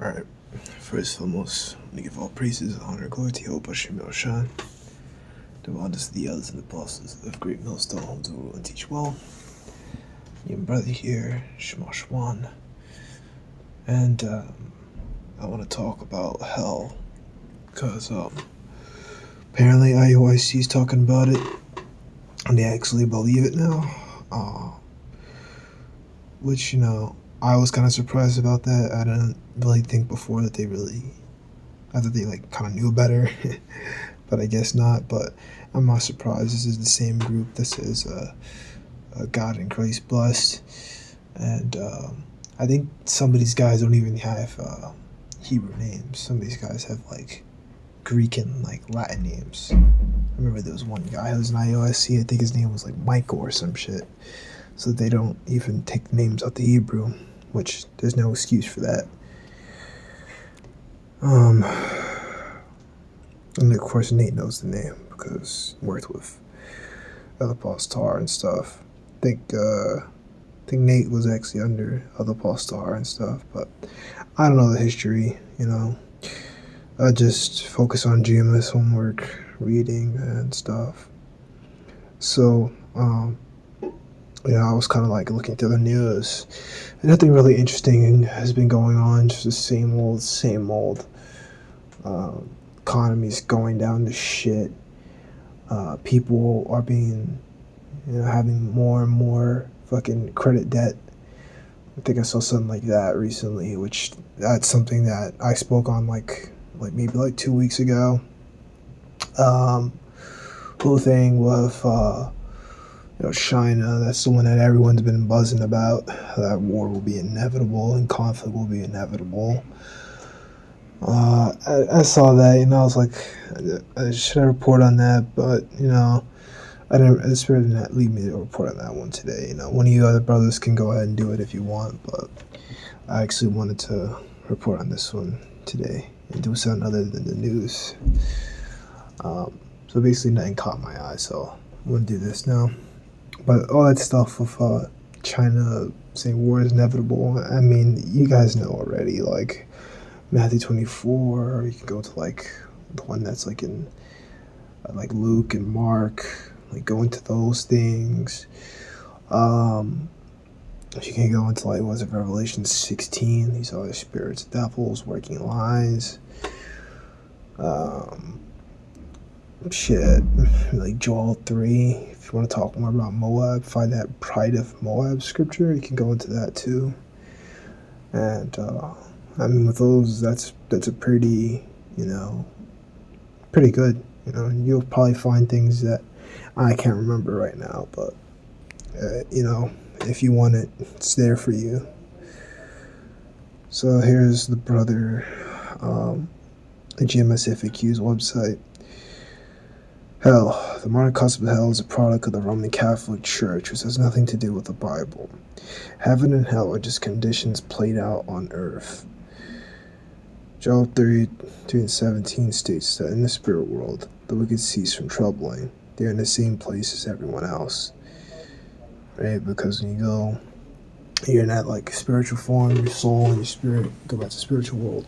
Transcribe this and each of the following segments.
Alright, first and foremost, we give all praises, honor, and glory to Yehovah Hashem Yoshan, the wonders of the elders and apostles of great millstone who rule and teach well. Your brother here, Shema Shwan, and I want to talk about hell, because apparently IOIC is talking about it, and they actually believe it now, which, I was kind of surprised about that. I didn't really think before that I thought they kind of knew better, but I guess not. But I'm not surprised. This is the same group that says God and Christ blessed, and I think some of these guys don't even have Hebrew names. Some of these guys have Greek and Latin names. I remember there was one guy who was in IOSC. I think his name was Michael or some shit. So they don't even take names out the Hebrew, which there's no excuse for that. And of course Nate knows the name because he worked with Other Star and stuff. I think Nate was actually under Other Star and stuff, but I don't know the history, I just focus on GMS homework, reading and stuff. So, I was kind of looking through the news, and nothing really interesting has been going on. Just the same old. Economy's going down to shit. People are being, having more and more fucking credit debt. I think I saw something like that recently, which that's something that I spoke on maybe 2 weeks ago. Whole thing with China, that's the one that everyone's been buzzing about. That war will be inevitable and conflict will be inevitable. I saw that, I was like, should I report on that? But, I didn't, the Spirit did not lead me to report on that one today. One of you other brothers can go ahead and do it if you want, but I actually wanted to report on this one today and do something other than the news. So basically nothing caught my eye, so I'm going to do this now. But all that stuff with China saying war is inevitable, I mean, you guys know already, Matthew 24, or you can go to the one that's in Luke and Mark, go into those things. If you can go into Revelation 16, these other spirits, devils, working lies. Joel 3. If you want to talk more about Moab, find that Pride of Moab scripture. You can go into that too. And with those, that's a pretty, pretty good. You'll probably find things that I can't remember right now, but if you want it, it's there for you. So here's the brother, the GMS FAQ's website. Hell. The modern concept of hell is a product of the Roman Catholic Church, which has nothing to do with the Bible. Heaven and hell are just conditions played out on earth. Joel 3:17 states that in the spirit world, the wicked cease from troubling. They are in the same place as everyone else. Right? Because when you go, you're in that spiritual form, your soul and your spirit go back to the spiritual world.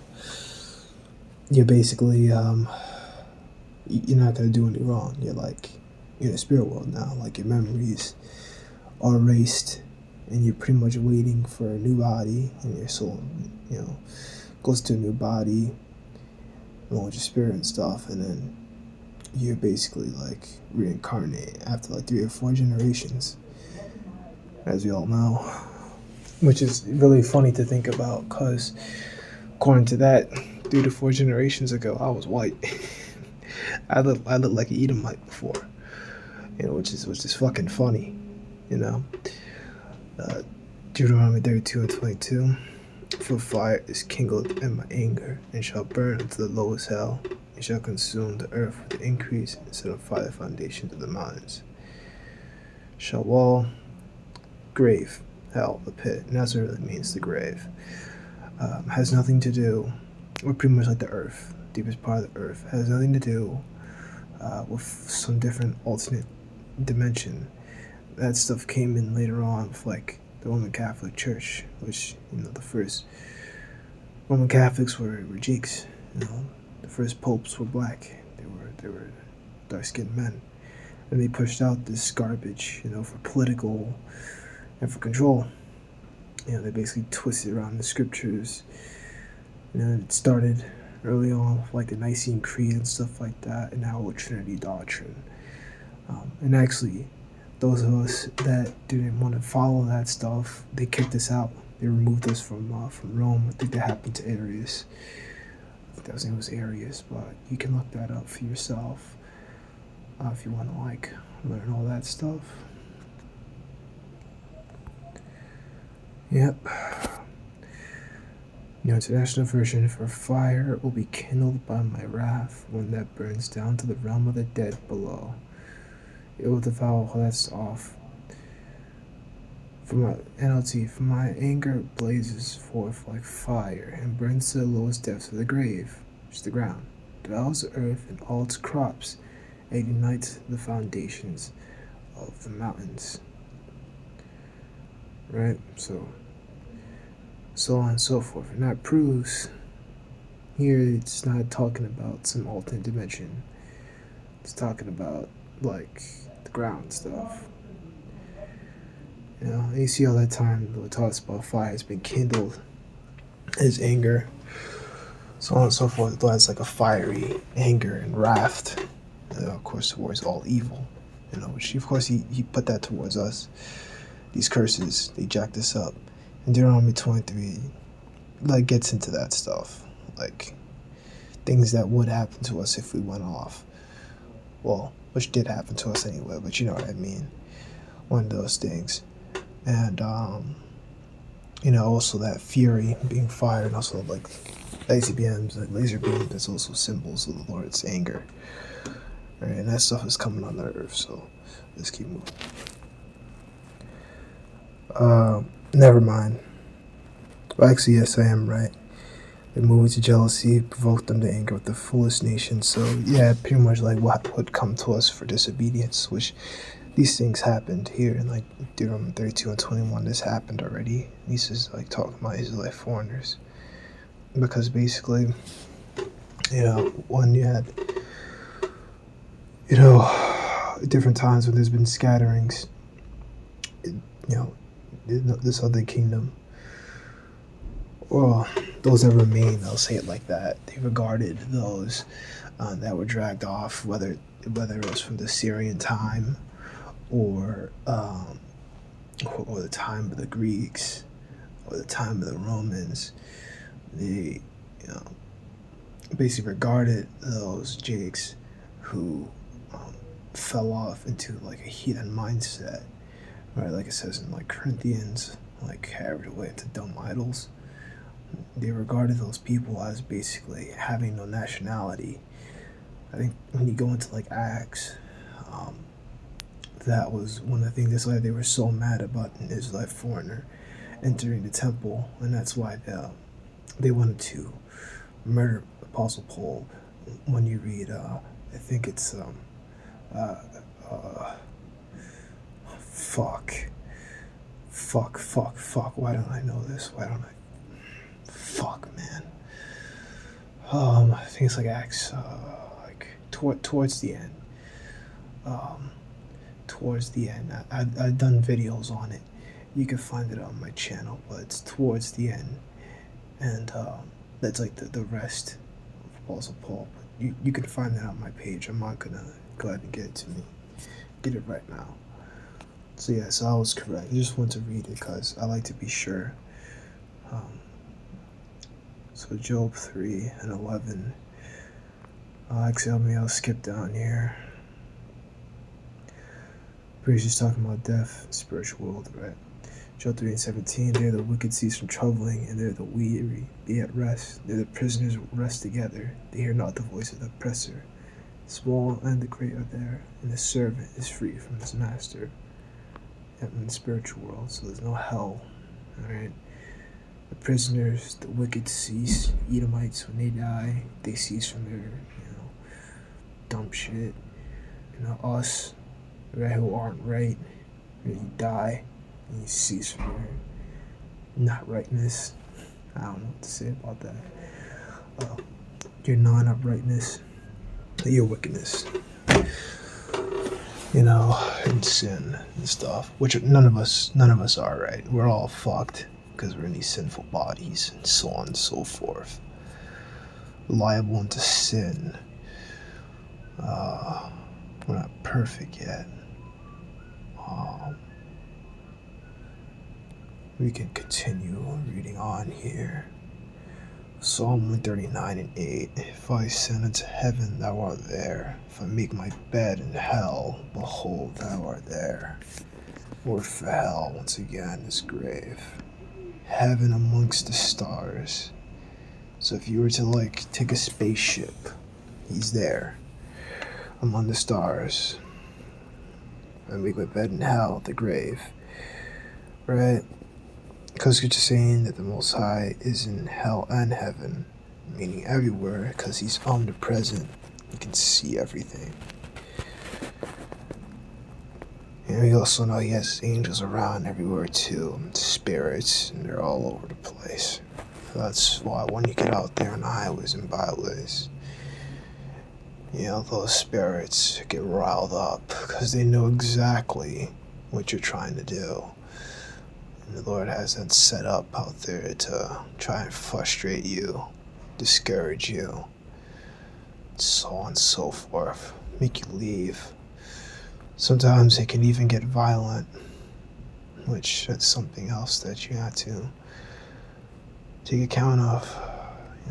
You're basically, you're not going to do any wrong. You're in the spirit world now. Your memories are erased, and you're pretty much waiting for a new body, and your soul, goes to a new body, along with your spirit and stuff, and then you're basically reincarnate after 3 or 4 generations, as we all know, which is really funny to think about, because according to that, 3 to 4 generations ago, I was white. I looked like an Edomite before, which is fucking funny, Deuteronomy 32:22. For fire is kindled in my anger, and shall burn unto the lowest hell, and shall consume the earth with the increase, and set on fire the foundations of the mountains. Shawwal, grave, hell, the pit, and that's what it really means, the grave. Has nothing to do, or pretty much the earth, deepest part of the earth, has nothing to do with some different alternate dimension. That stuff came in later on with the Roman Catholic Church, which the first Roman Catholics were Jeeks. The first popes were black. They were dark-skinned men, and they pushed out this garbage, for political and for control. They basically twisted around the scriptures. It started early on with like the Nicene Creed and stuff like that, and now with Trinity doctrine. And actually, those of us that didn't want to follow that stuff, they kicked us out. They removed us from Rome. I think that happened to Arius. I think his name was Arius, but you can look that up for yourself if you want to learn all that stuff. Yep. International version: for fire will be kindled by my wrath when that burns down to the realm of the dead below. It will devour. That's off. For my NLT, for my anger blazes forth like fire and burns to the lowest depths of the grave, which is the ground, devours the earth and all its crops, and unites the foundations of the mountains. Right? So on and so forth. And that proves here it's not talking about some alternate dimension. It's talking about like the ground stuff. You see all that time it talks about fire has been kindled, his anger, so on and so forth. That's like a fiery anger and wrath, of course, towards all evil. Which of course he put that towards us. These curses, they jacked us up. And Deuteronomy 23 gets into that stuff, like things that would happen to us if we went off. Well, which did happen to us anyway, but you know what I mean. One of those things. And also that fury being fired, and also like laser beams, that's also symbols of the Lord's anger. Right, and that stuff is coming on the earth, so let's keep moving. Never mind. Well, actually, yes, I am right. They moved to jealousy, provoked them to anger with the foolish nation. So yeah, pretty much like what would come to us for disobedience, which these things happened here in like Deuteronomy 32 and 21. This happened already. This is like talking about Israelite foreigners, because basically, when you had, different times when there's been scatterings, this other kingdom, well, those that remain, I'll say it like that, they regarded those that were dragged off, whether it was from the Syrian time or the time of the Greeks or the time of the Romans. They basically regarded those jigs who fell off into like a heathen mindset, right? Like it says in like Corinthians, like carried away into dumb idols. They regarded those people as basically having no nationality. I think when you go into like Acts, that was one of the things. That's why they were so mad about an Israelite foreigner entering the temple, and that's why they wanted to murder Apostle Paul. When you read, I think it's fuck. Why don't I know this? Why don't I? Fuck, man. I think it's like Acts, towards the end. Towards the end, I've done videos on it. You can find it on my channel, but it's towards the end, and that's like the rest of Apostle Paul. But you can find that on my page. I'm not gonna go ahead and get it to me. Get it right now. So yeah, so I was correct. I just want to read it because I like to be sure. So Job 3 and 11. Actually, I'll skip down here. Pretty just talking about death, spiritual world, right? Job 3 and 17. There the wicked cease from troubling, and there the weary be at rest. There the prisoners rest together. They hear not the voice of the oppressor. Small and the great are there, and the servant is free from his master. In the spiritual world, so there's no hell. Alright. The prisoners, the wicked cease. Edomites, when they die, they cease from their, dumb shit. Us, right, who aren't right, you die, and you cease from your not rightness. I don't know what to say about that. Your non-uprightness, your wickedness, and sin and stuff, which none of us are, right? We're all fucked because we're in these sinful bodies and so on and so forth, liable into sin. We're not perfect yet. We can continue reading on here. Psalm 139 and 8. If I ascend into heaven, thou art there. If I make my bed in hell, behold, thou art there. Word for hell, once again, is grave. Heaven amongst the stars. So if you were to, take a spaceship, he's there. Among the stars. I make my bed in hell, the grave. Right? Because you're just saying that the Most High is in hell and heaven, meaning everywhere, because he's omnipresent. He can see everything. And we also know he has angels around everywhere too, spirits, and they're all over the place. So that's why when you get out there on the highways and byways, those spirits get riled up because they know exactly what you're trying to do. And the Lord has that set up out there to try and frustrate you, discourage you, so on and so forth, make you leave. Sometimes it can even get violent, which that's something else that you have to take account of.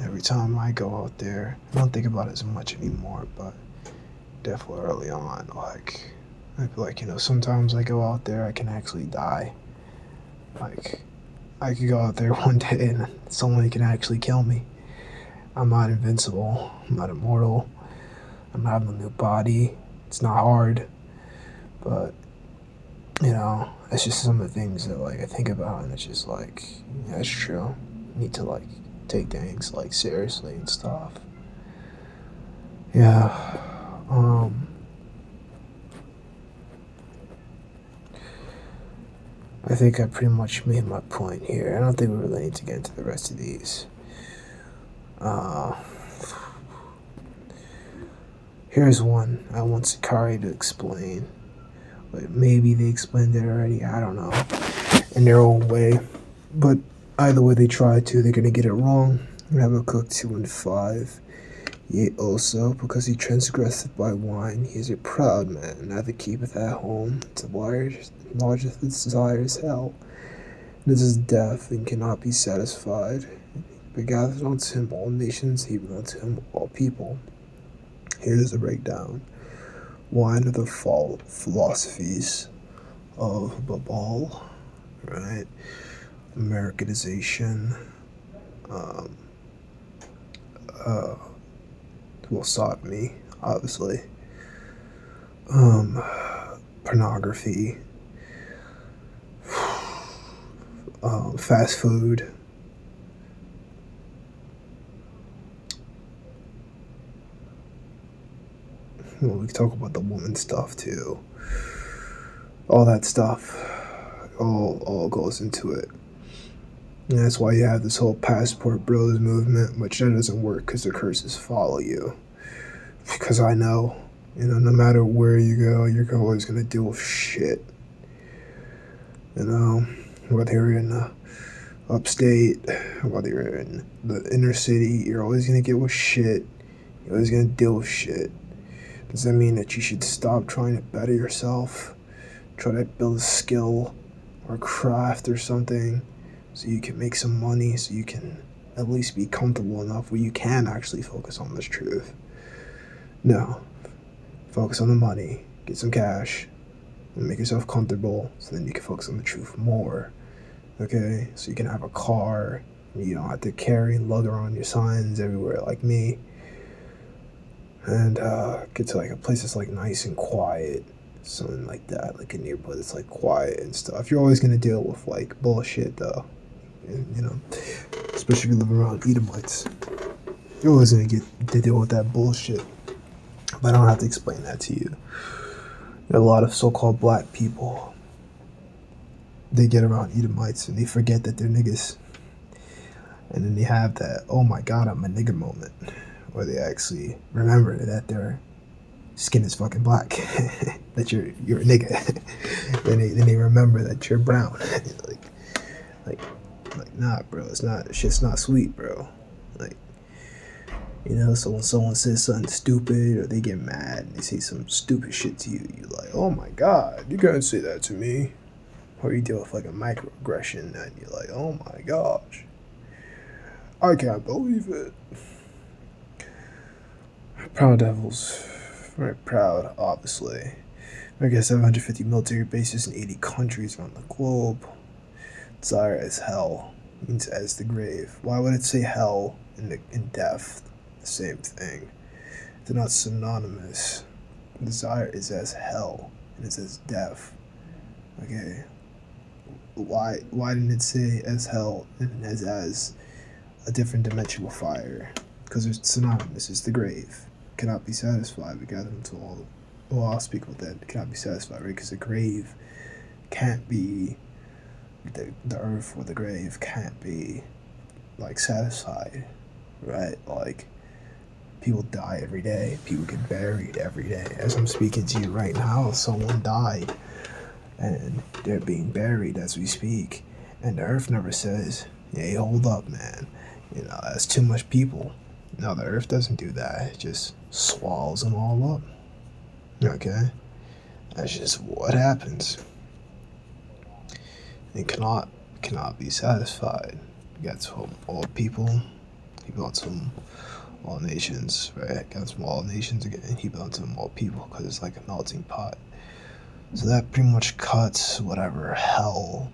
Every time I go out there, I don't think about it as much anymore, but definitely early on, I feel like, sometimes I go out there, I can actually die. I could go out there one day and someone can actually kill me. I'm not invincible. I'm not immortal. I'm having a new body. It's not hard. But, it's just some of the things that, I think about, and it's just yeah, it's true. I need to, take things, seriously and stuff. Yeah. I think I pretty much made my point here. I don't think we really need to get into the rest of these. Here's one I want Sakari to explain. But maybe they explained it already, I don't know, in their own way. But either way they try to, they're going to get it wrong. Habakkuk 2 and 5. Yea, also, because he transgresseth by wine, he is a proud man, neither keepeth at home, enlargeth his desires hell, and is deaf, and cannot be satisfied. But gathereth unto him all nations, even unto him all people. Here's the breakdown. Wine of the philosophies of Babal, right? Americanization, sodomy, obviously, pornography, fast food, we can talk about the woman stuff too. All that stuff, all goes into it. And that's why you have this whole passport bros movement, which that doesn't work because the curses follow you. Because I know, no matter where you go, you're always going to deal with shit. Whether you're in the upstate, whether you're in the inner city, you're always going to get with shit. You're always going to deal with shit. Does that mean that you should stop trying to better yourself? Try to build a skill or craft or something so you can make some money, so you can at least be comfortable enough where you can actually focus on this truth. No. Focus on the money, get some cash, and make yourself comfortable so then you can focus on the truth more. Okay? So you can have a car, and you don't have to carry and lug around your signs everywhere like me. And get to a place that's nice and quiet. Something like that, a neighborhood that's quiet and stuff. You're always gonna deal with bullshit though. And, especially if you live around Edomites. You're always gonna get to deal with that bullshit. But I don't have to explain that to you. There are a lot of so-called black people. They get around Edomites and they forget that they're niggas. And then they have that, oh my god, I'm a nigger moment, where they actually remember that their skin is fucking black, that you're a nigga. then they remember that you're brown. like, like, nah, bro, shit's not sweet, bro. Like, so when someone says something stupid or they get mad and they say some stupid shit to you, you're like, oh my god, you can't say that to me. Or you deal with like a microaggression and you're like, oh my gosh, I can't believe it. Proud Devils. Very proud, obviously. America has 750 military bases in 80 countries around the globe. Desire as hell means as the grave. Why would it say hell in death? The same thing. They're not synonymous. Desire is as hell and it's as death. Okay. Why didn't it say as hell and as a different dimensional fire? Because it's synonymous. It's the grave. Cannot be satisfied. We got into all. Well, I'll speak about that. It cannot be satisfied, right? Because the grave can't be the earth or the grave can't be like satisfied, right? Like people die every day. People get buried every day. As I'm speaking to you right now, someone died, and they're being buried as we speak. And the earth never says, "Hey, hold up, man. That's too much people." No, the earth doesn't do that. It just swallows them all up. Okay? That's just what happens. It cannot be satisfied. You got to all people. He built them all nations, right? Got some all nations again. He built them all people because it's like a melting pot. So that pretty much cuts whatever hell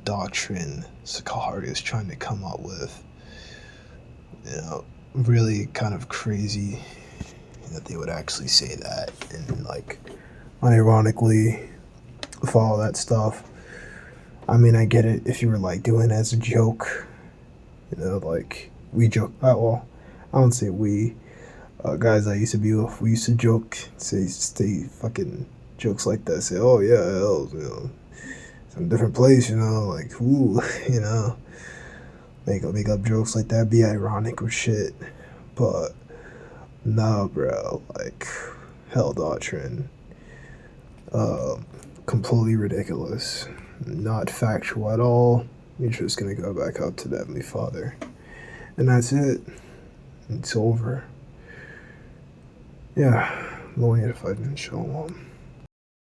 doctrine Sakari is trying to come up with. Really kind of crazy that they would actually say that and like unironically follow that stuff. I mean, I get it if you were like doing it as a joke, like we joke. Well, I don't say we. Guys I used to be with, we used to joke, say fucking jokes like that. Say, oh yeah, hell, some different place, like ooh, make up jokes like that, be ironic or shit. But nah, bro, like hell doctrine, completely ridiculous, not factual at all. You're just gonna go back up to the Heavenly Father, and that's it. It's over. Yeah, Lord, if I didn't show them.